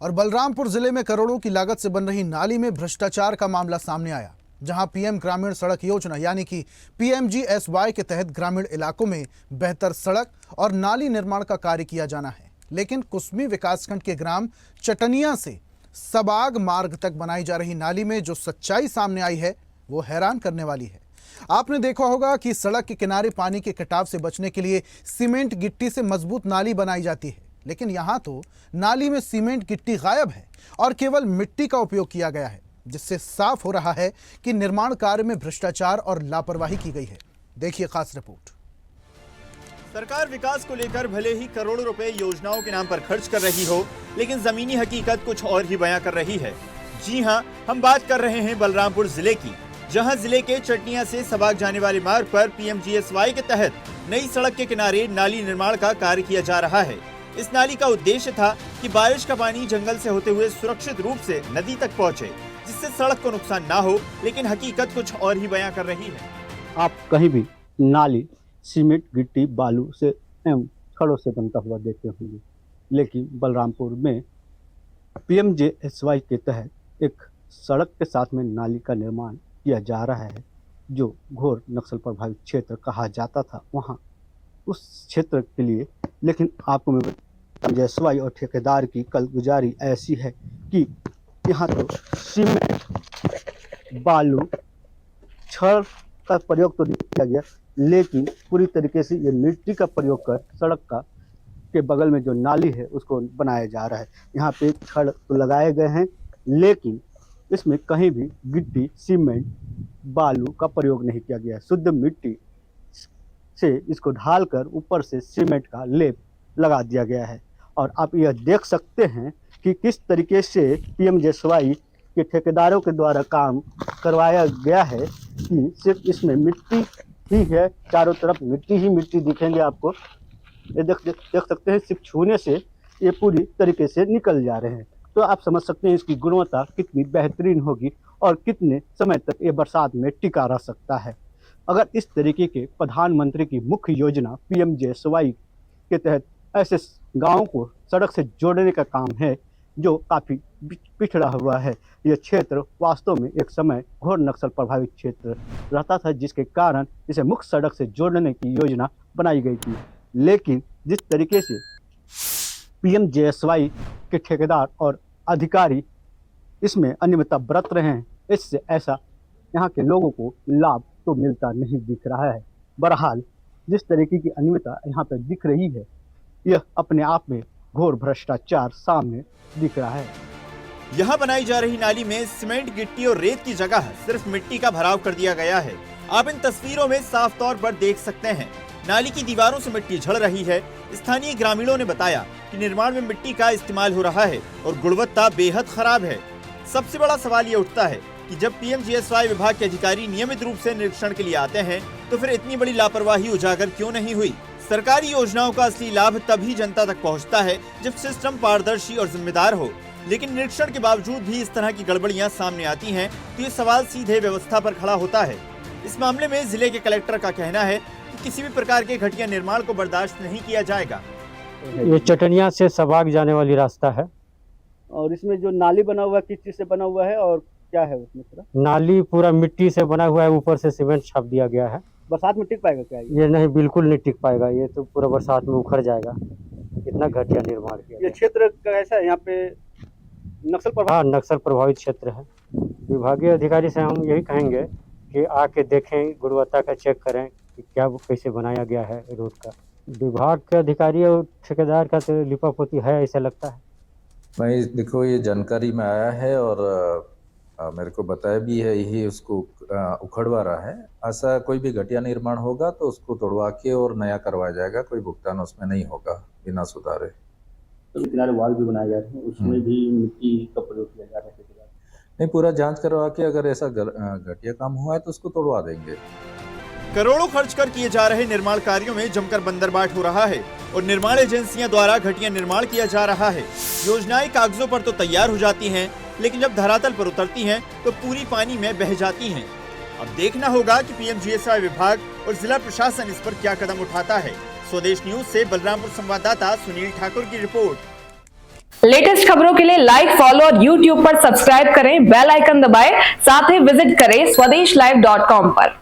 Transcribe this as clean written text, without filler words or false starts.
और बलरामपुर जिले में करोड़ों की लागत से बन रही नाली में भ्रष्टाचार का मामला सामने आया, जहां पीएम ग्रामीण सड़क योजना यानी कि PMGSY के तहत ग्रामीण इलाकों में बेहतर सड़क और नाली निर्माण का कार्य किया जाना है, लेकिन कुसमी विकासखंड के ग्राम चटनिया से सबाग मार्ग तक बनाई जा रही नाली में जो सच्चाई सामने आई है वो हैरान करने वाली है। आपने देखा होगा कि सड़क के किनारे पानी के कटाव से बचने के लिए सीमेंट गिट्टी से मजबूत नाली बनाई जाती है, लेकिन यहाँ तो नाली में सीमेंट गिट्टी गायब है और केवल मिट्टी का उपयोग किया गया है, जिससे साफ हो रहा है कि निर्माण कार्य में भ्रष्टाचार और लापरवाही की गई है। देखिए खास रिपोर्ट। सरकार विकास को लेकर भले ही करोड़ों रुपए योजनाओं के नाम पर खर्च कर रही हो, लेकिन जमीनी हकीकत कुछ और ही बयां कर रही है। जी हां, हम बात कर रहे हैं बलरामपुर जिले की, जहां जिले के चटनिया से सबाग जाने वाले मार्ग पर PMGSY के तहत नई सड़क के किनारे नाली निर्माण का कार्य किया जा रहा है। इस नाली का उद्देश्य था कि बारिश का पानी जंगल से होते हुए सुरक्षित रूप से नदी तक पहुंचे, जिससे सड़क को नुकसान ना हो, लेकिन हकीकत कुछ और ही बयां कर रही है। आप कहीं भी नाली सीमेंट गिट्टी बालू से एवं छड़ों से बनता हुआ देखते होंगे, लेकिन बलरामपुर में PMGSY के तहत एक सड़क के साथ में नाली का निर्माण किया जा रहा है, जो घोर नक्सल प्रभावित क्षेत्र कहा जाता था वहाँ उस क्षेत्र के लिए। लेकिन आपको मैं PMGSY और ठेकेदार की कलगुजारी ऐसी है कि यहाँ तो सीमेंट बालू छड़ का प्रयोग तो नहीं किया गया, लेकिन पूरी तरीके से ये मिट्टी का प्रयोग कर सड़क का के बगल में जो नाली है उसको बनाया जा रहा है। यहाँ पे छड़ तो लगाए गए हैं, लेकिन इसमें कहीं भी गिट्टी सीमेंट बालू का प्रयोग नहीं किया गया है। शुद्ध मिट्टी से इसको ढालकर ऊपर से सीमेंट का लेप लगा दिया गया है। और आप यह देख सकते हैं कि किस तरीके से PMGSY के ठेकेदारों के द्वारा काम करवाया गया है कि सिर्फ इसमें मिट्टी ही है, चारों तरफ मिट्टी ही मिट्टी दिखेंगे आपको। ये देख सकते हैं, सिर्फ छूने से ये पूरी तरीके से निकल जा रहे हैं। तो आप समझ सकते हैं इसकी गुणवत्ता कितनी बेहतरीन होगी और कितने समय तक ये बरसात में टिका रह सकता है। अगर इस तरीके के प्रधानमंत्री की मुख्य योजना PMGSY के तहत ऐसे गाँव को सड़क से जोड़ने का काम है, जो काफ़ी पिछड़ा हुआ है। यह क्षेत्र वास्तव में एक समय घोर नक्सल प्रभावित क्षेत्र रहता था, जिसके कारण इसे मुख्य सड़क से जोड़ने की योजना बनाई गई थी। लेकिन जिस तरीके से PMGSY के ठेकेदार और अधिकारी इसमें अनियमितता बरत रहे हैं, इससे ऐसा यहाँ के लोगों को लाभ तो मिलता नहीं दिख रहा है। बहरहाल जिस तरीके की अनियमितता यहाँ पर दिख रही है, यह अपने आप में घोर भ्रष्टाचार सामने दिख रहा है। यहाँ बनाई जा रही नाली में सीमेंट गिट्टी और रेत की जगह सिर्फ मिट्टी का भराव कर दिया गया है। आप इन तस्वीरों में साफ तौर पर देख सकते हैं, नाली की दीवारों से मिट्टी झड़ रही है। स्थानीय ग्रामीणों ने बताया कि निर्माण में मिट्टी का इस्तेमाल हो रहा है और गुणवत्ता बेहद खराब है। सबसे बड़ा सवाल ये उठता है कि जब PMGSY विभाग के अधिकारी नियमित रूप से निरीक्षण के लिए आते हैं, तो फिर इतनी बड़ी लापरवाही उजागर क्यों नहीं हुई? सरकारी योजनाओं का असली लाभ तभी जनता तक पहुंचता है जब सिस्टम पारदर्शी और जिम्मेदार हो, लेकिन निरीक्षण के बावजूद भी इस तरह की गड़बड़ियां सामने आती हैं, तो ये सवाल सीधे व्यवस्था पर खड़ा होता है। इस मामले में जिले के कलेक्टर का कहना है कि किसी भी प्रकार के घटिया निर्माण को बर्दाश्त नहीं किया जाएगा। ये चटनिया से सबाग जाने वाली रास्ता है। और इसमें जो नाली बना हुआ है किस चीज से बना हुआ है और क्या है उसमें? पूरा नाली पूरा मिट्टी से बना हुआ है, ऊपर से सीमेंट छाप दिया गया है। बरसात में टिक पाएगा क्या ये नहीं, बिल्कुल नहीं टिक पाएगा, ये तो पूरा बरसात में उखड़ जाएगा। इतना घटिया निर्माण किया। ये क्षेत्र कैसा है? यहाँ पे नक्सल प्रभावित? हाँ, नक्सल प्रभावित क्षेत्र है। विभागीय अधिकारी से हम यही कहेंगे कि आके देखें, गुणवत्ता का चेक करें कि क्या कैसे बनाया गया है रोड का। विभाग के अधिकारी और ठेकेदार का तो लिपापोती है, ऐसा लगता है। भाई देखो, ये जानकारी में आया है और मेरे को बताया भी है, यही उसको उखड़वा रहा है। ऐसा कोई भी घटिया निर्माण होगा तो उसको तोड़वा के और नया करवाया जाएगा, कोई भुगतान उसमें नहीं होगा बिना सुधारे। तो किनारे वाल भी बनाए जाते हैं, उसमें भी मिट्टी का प्रयोग किया जा रहा है। नहीं, पूरा जांच करवा के अगर ऐसा घटिया काम हुआ है तो उसको तोड़वा देंगे। करोड़ों खर्च कर किए जा रहे निर्माण कार्यों में जमकर बंदरबाट हो रहा है और निर्माण एजेंसियां द्वारा घटिया निर्माण किया जा रहा है। योजनाएं कागजों पर तो तैयार हो जाती हैं, लेकिन जब धरातल पर उतरती हैं तो पूरी पानी में बह जाती हैं। अब देखना होगा कि PMGSY विभाग और जिला प्रशासन इस पर क्या कदम उठाता है। स्वदेश न्यूज से बलरामपुर संवाददाता सुनील ठाकुर की रिपोर्ट। लेटेस्ट खबरों के लिए लाइक, फॉलो और यूट्यूब पर सब्सक्राइब करें, बेल आइकन दबाएं, साथ ही विजिट करें swedeshlive.com पर।